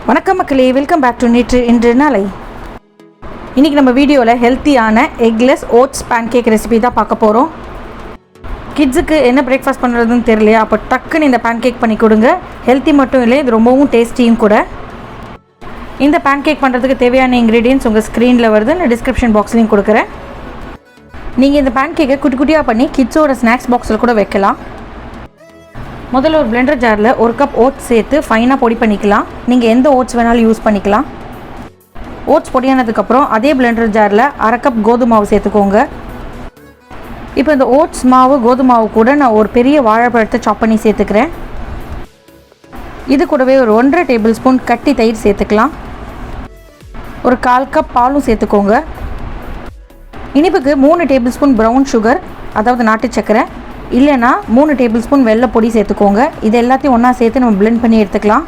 வணக்கம் மக்களே, welcome back to நேற்று இன்று நாளை. இன்றைக்கி நம்ம வீடியோவில் ஹெல்த்தியான எக்லெஸ் ஓட்ஸ் பேன்கேக் ரெசிபி தான் பார்க்க போகிறோம். கிட்ஸுக்கு என்ன பிரேக்ஃபாஸ்ட் பண்ணுறதுன்னு தெரியலையா, அப்போ டக்குன்னு இந்த பேன்கேக் பண்ணி கொடுங்க. ஹெல்த்தி மட்டும் இல்லை, இது ரொம்பவும் டேஸ்டியும் கூட. இந்த பேன்கேக் பண்ணுறதுக்கு தேவையான இன்க்ரீடியன்ட்ஸ் உங்கள் ஸ்க்ரீனில் வருது, நான் டிஸ்கிரிப்ஷன் பாக்ஸ்லையும் கொடுக்குறேன். நீங்கள் இந்த பேன்கேக்கை குட்டி குட்டியாக பண்ணி கிட்ஸோட ஸ்நாக்ஸ் பாக்ஸில் கூட வைக்கலாம். முதல்ல ஒரு பிளெண்டர் ஜாரில் ஒரு கப் ஓட்ஸ் சேர்த்து ஃபைனாக பொடி பண்ணிக்கலாம். நீங்கள் எந்த ஓட்ஸ் வேணாலும் யூஸ் பண்ணிக்கலாம். ஓட்ஸ் பொடியானதுக்கப்புறம் அதே பிளெண்டர் ஜாரில் அரை கப் கோதுமை மாவு சேர்த்துக்கோங்க. இப்போ இந்த ஓட்ஸ் மாவு கோதுமை மாவு கூட நான் ஒரு பெரிய வாழைப்பழத்தை சாப் பண்ணி சேர்த்துக்கிறேன். இது கூடவே ஒரு 1.5 டேபிள் ஸ்பூன் கட்டி தயிர் சேர்த்துக்கலாம். ஒரு 1/4 கப் பாலும் சேர்த்துக்கோங்க. இனிப்புக்கு 3 டேபிள் ஸ்பூன் ப்ரௌன் சுகர், அதாவது நாட்டு சர்க்கரை, இல்லைனா 3 டேபிள் ஸ்பூன் வெள்ளை பொடி சேர்த்துக்கோங்க. இது எல்லாத்தையும் ஒன்றா சேர்த்து நம்ம பிளெண்ட் பண்ணி எடுத்துக்கலாம்.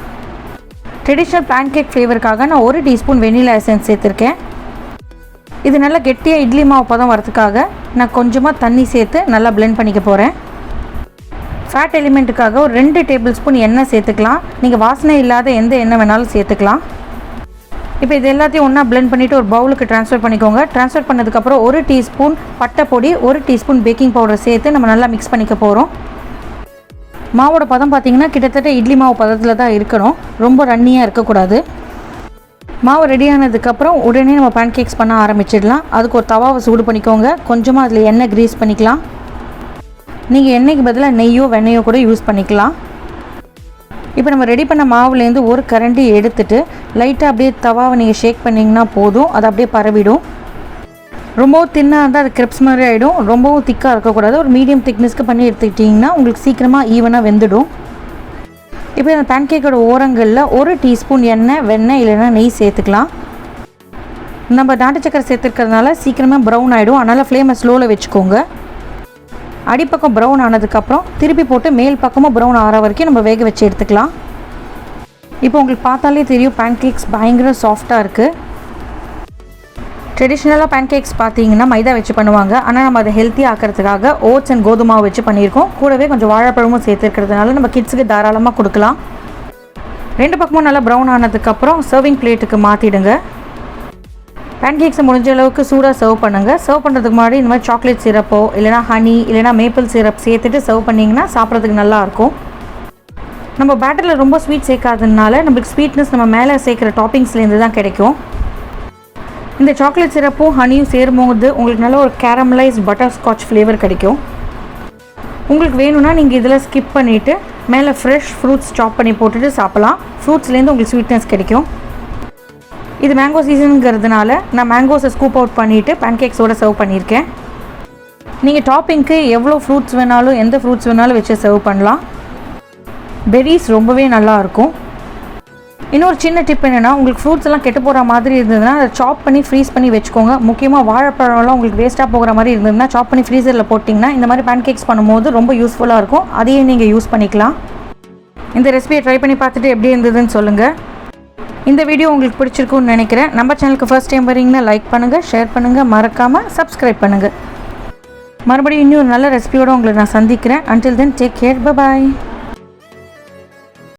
ட்ரெடிஷ்னல் பேன்கேக் ஃப்ளேவருக்காக நான் 1 டீஸ்பூன் வெனிலா எசன்ஸ் சேர்த்துருக்கேன். இது நல்லா கெட்டியாக இட்லி மாவு பதம் வரதுக்காக நான் கொஞ்சமாக தண்ணி சேர்த்து நல்லா பிளெண்ட் பண்ணிக்க போகிறேன். ஃபேட் எலிமெண்ட்டுக்காக ஒரு 2 டேபிள் ஸ்பூன் எண்ணெய் சேர்த்துக்கலாம். நீங்கள் வாசனை இல்லாத எந்த எண்ணெய் வேணாலும் சேர்த்துக்கலாம். இப்போ இது எல்லாத்தையும் ஒன்றா பிளெண்ட் பண்ணிவிட்டு ஒரு பவுலுக்கு ட்ரான்ஸ்ஃபர் பண்ணிக்கோங்க. ட்ரான்ஸ்ஃபர் பண்ணதுக்கப்புறம் 1 டீஸ்பூன் பட்டை பொடி, 1 டீஸ்பூன் பேக்கிங் பவுடர் சேர்த்து நம்ம நல்லா மிக்ஸ் பண்ணிக்க போகிறோம். மாவோட பதம் பார்த்திங்கன்னா கிட்டத்தட்ட இட்லி மாவு பதத்தில் தான் இருக்கணும், ரொம்ப ரன்னியாக இருக்கக்கூடாது. மாவு ரெடியானதுக்கப்புறம் உடனே நம்ம பேன்கேக்ஸ் பண்ண ஆரம்பிச்சிடலாம். அதுக்கு ஒரு தவாவை சூடு பண்ணிக்கோங்க. கொஞ்சமாக அதில் எண்ணெய் க்ரீஸ் பண்ணிக்கலாம். நீங்கள் எண்ணெய்க்கு பதிலாக நெய்யோ வெண்ணெயோ கூட யூஸ் பண்ணிக்கலாம். இப்போ நம்ம ரெடி பண்ண மாவுலேருந்து ஒரு கரண்டி எடுத்துகிட்டு லைட்டாக அப்படியே தவாவை நீங்கள் ஷேக் பண்ணிங்கன்னா போதும், அது அப்படியே பரவிடும். ரொம்பவும் தின்னாக இருந்தால் அது கிரிப்ஸ் மாதிரி ஆகிடும். ரொம்பவும் திக்காக இருக்கக்கூடாது. ஒரு மீடியம் திக்னஸ்க்கு பண்ணி எடுத்துக்கிட்டிங்கன்னா உங்களுக்கு சீக்கிரமாக ஈவனாக வெந்துடும். இப்போ இந்த பேன்கேக்கோட ஓரங்களில் 1 டீஸ்பூன் எண்ணெய், வெண்ணெய் இல்லைன்னா நெய் சேர்த்துக்கலாம். நம்ம நாட்டு சக்கரை சேர்த்துருக்கிறதுனால சீக்கிரமாக ப்ரௌன் ஆகிடும், அதனால் ஃப்ளேமை ஸ்லோவில் வச்சுக்கோங்க. அடிப்பக்கம் ப்ரௌன் ஆனதுக்கப்புறம் திருப்பி போட்டு மேல் பக்கமும் ப்ரௌன் ஆகிற வரைக்கும் நம்ம வேக வச்சு எடுத்துக்கலாம். இப்போ உங்களுக்கு பார்த்தாலே தெரியும் பேன்கேக்ஸ் பயங்கர சாஃப்டாக இருக்குது. ட்ரெடிஷ்னலாக பேன்கேக்ஸ் பார்த்தீங்கன்னா மைதா வச்சு பண்ணுவாங்க, ஆனால் நம்ம அதை ஹெல்த்தியாக ஆக்கிறதுக்காக ஓட்ஸ் அண்ட் கோதுமை மாவு வச்சு பண்ணியிருக்கோம். கூடவே கொஞ்சம் வாழைப்பழமும் சேர்த்துருக்கிறதுனால நம்ம கிட்ஸுக்கு தாராளமாக கொடுக்கலாம். 2 பக்கமும் நல்லா ப்ரௌன் ஆனதுக்கப்புறம் சர்விங் பிளேட்டுக்கு மாற்றிடுங்க. பேன்கேக்ஸை முடிஞ்ச அளவுக்கு சூடாக சர்வ் பண்ணுங்கள். சர்வ் பண்ணுறதுக்கு முன்னாடி இந்த மாதிரி சாக்லேட் சிரப்போ இல்லைனா ஹனி இல்லைனா மேப்பிள் சிரப் சேர்த்துட்டு சர்வ் பண்ணிங்கன்னா சாப்பிட்றதுக்கு நல்லாயிருக்கும். நம்ம பேட்டரில் ரொம்ப ஸ்வீட் சேர்க்காததுனால நம்மளுக்கு ஸ்வீட்னஸ் நம்ம மேலே சேர்க்குற டாப்பிங்ஸ்லேருந்து தான் கிடைக்கும். இந்த சாக்லேட் சிரப்பும் ஹனியும் சேரும்போது உங்களுக்கு நல்ல ஒரு கேரமலைஸ்ட் பட்டர் ஸ்காட்ச் ஃப்ளேவர் கிடைக்கும். உங்களுக்கு வேணும்னா நீங்கள் இதில் ஸ்கிப் பண்ணிவிட்டு மேலே ஃப்ரெஷ் ஃப்ரூட்ஸ் சாப் பண்ணி போட்டுட்டு சாப்பிட்லாம். ஃப்ரூட்ஸ்லேருந்து உங்களுக்கு ஸ்வீட்னஸ் கிடைக்கும். இது மேங்கோ சீசனுங்கிறதுனால நான் மேங்கோஸை ஸ்கூப் அவுட் பண்ணிவிட்டு பேன்கேக்ஸோடு சர்வ் பண்ணியிருக்கேன். நீங்கள் டாப்பிங்க்கு எவ்வளோ ஃப்ரூட்ஸ் வேணாலும் எந்த ஃப்ரூட்ஸ் வேணாலும் வச்சு சர்வ் பண்ணலாம். பெர்ரிஸ் ரொம்பவே நல்லாயிருக்கும். இன்னொரு சின்ன டிப் என்னென்னா, உங்களுக்கு ஃப்ரூட்ஸ் எல்லாம் கெட்டு போகிற மாதிரி இருந்ததுன்னா அதை சாப் பண்ணி ஃப்ரீஸ் பண்ணி வச்சுக்கோங்க. முக்கியமாக வாழைப்பழம்லாம் உங்களுக்கு வேஸ்ட்டாக போகிற மாதிரி இருந்ததுன்னா சாப் பண்ணி ஃப்ரீசரில் போட்டிங்கன்னா இந்த மாதிரி பேன்கேக்ஸ் பண்ணும்போது ரொம்ப யூஸ்ஃபுல்லாக இருக்கும். அதையே நீங்கள் யூஸ் பண்ணிக்கலாம். இந்த ரெசிபியை ட்ரை பண்ணி பார்த்துட்டு எப்படி இருந்ததுன்னு சொல்லுங்கள். இந்த வீடியோ உங்களுக்கு பிடிச்சிருக்குன்னு நினைக்கிறேன். நம்ம சேனலுக்கு ஃபர்ஸ்ட் டைம் வரீங்கன்னா லைக் பண்ணுங்கள், ஷேர் பண்ணுங்கள், மறக்காமல் சப்ஸ்கிரைப் பண்ணுங்கள். மறுபடியும் இன்னும் ஒரு நல்ல ரெசிபியோடு உங்களை நான் சந்திக்கிறேன். Until then, take care. Bye bye.